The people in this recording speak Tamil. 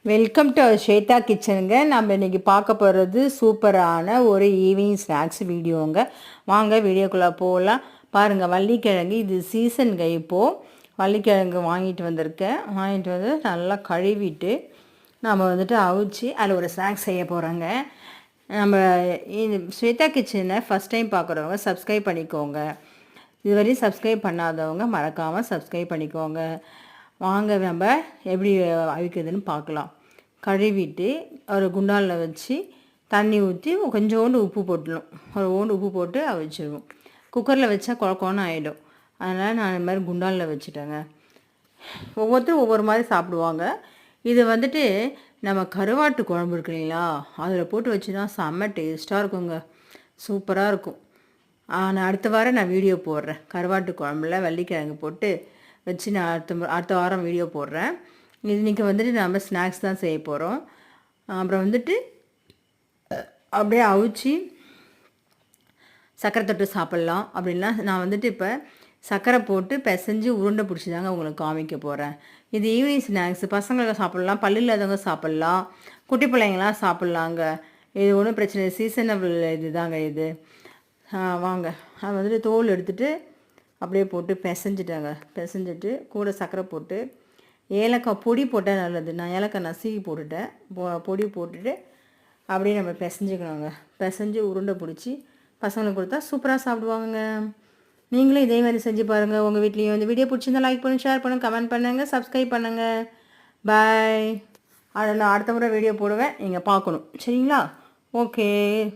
Welcome to Shweta கிச்சனுங்க. நம்ம இன்றைக்கி பார்க்க போகிறது சூப்பரான ஒரு ஈவினிங் ஸ்நாக்ஸ் வீடியோங்க. வாங்க வீடியோக்குள்ளே போகலாம். பாருங்கள், வள்ளிக்கிழங்கு இது சீசனுங்க. இப்போது வள்ளிக்கிழங்கு வாங்கிட்டு வந்து நல்லா கழுவிட்டு நம்ம வந்துட்டு அவிச்சு அதில் ஒரு ஸ்நாக்ஸ் செய்ய போகிறோங்க. நம்ம இந்த ஸ்வேதா கிச்சனை ஃபஸ்ட் டைம் பார்க்குறவங்க சப்ஸ்கிரைப் பண்ணிக்கோங்க. இதுவரையும் சப்ஸ்கிரைப் பண்ணாதவங்க மறக்காமல் சப்ஸ்கிரைப் பண்ணிக்கோங்க. வாங்க நம்ம எப்படி அவிக்கிறதுன்னு பார்க்கலாம். கழுவிட்டு ஒரு குண்டானில் வச்சு தண்ணி ஊற்றி கொஞ்சோண்டு உப்பு போட்டுடணும். ஒரு உப்பு போட்டு அவிச்சிடுவோம். குக்கரில் வச்சா குழக்கொன்னு ஆகிடும். அதனால் நான் இந்த மாதிரி குண்டானில் வச்சுட்டேங்க. ஒவ்வொருத்தரும் ஒவ்வொரு மாதிரி சாப்பிடுவாங்க. இது வந்துட்டு நம்ம கருவாட்டு குழம்பு இருக்கு இல்லைங்களா, அதில் போட்டு வச்சு தான் செம்ம டேஸ்ட்டாக இருக்குங்க. சூப்பராக இருக்கும். நான் அடுத்த வாரம் வீடியோ போடுறேன். கருவாட்டு குழம்புல வள்ளிக்கிழங்கு போட்டு வச்சு நான் அடுத்த வாரம் வீடியோ போடுறேன். இன்றைக்கி வந்துட்டு நம்ம ஸ்நாக்ஸ் தான் செய்ய போகிறோம். அப்புறம் வந்துட்டு அப்படியே அவிச்சு சர்க்கரை தொட்டு சாப்பிட்லாம். அப்படின்னா நான் வந்துட்டு இப்போ சர்க்கரை போட்டு பிசைஞ்சு உருண்டை பிடிச்சி தாங்க உங்களுக்கு காமிக்க போகிறேன். இது ஈவினிங் ஸ்நாக்ஸ். பசங்களை சாப்பிட்லாம், பல்லு இல்லாதவங்க சாப்பிட்லாம், குட்டி பிள்ளைங்களாம் சாப்பிட்லாங்க. இது ஒன்றும் பிரச்சனை, சீசனபிள் இது தாங்க இது. வாங்க, அது வந்துட்டு தோல் எடுத்துகிட்டு அப்படியே போட்டு பிசைஞ்சிட்டு கூட சர்க்கரை போட்டு ஏலக்காய் பொடி போட்டால் நல்லது. நான் ஏலக்காய் நசுக்கி போட்டுட்டேன். பொடி போட்டுட்டு அப்படியே நம்ம பிசைஞ்சிக்கணுங்க. பிசைஞ்சு உருண்டை பிடிச்சி பசங்களுக்கு கொடுத்தா சூப்பராக சாப்பிடுவாங்க. நீங்களும் இதே மாதிரி செஞ்சு பாருங்கள் உங்கள் வீட்லேயும். இந்த வீடியோ பிடிச்சிருந்தா லைக் பண்ணுங்கள், ஷேர் பண்ணுங்கள், கமெண்ட் பண்ணுங்கள், சப்ஸ்கிரைப் பண்ணுங்கள். பாய். அதை நான் அடுத்த முறை வீடியோ போடுவேன், நீங்கள் பார்க்கணும். சரிங்களா? ஓகே.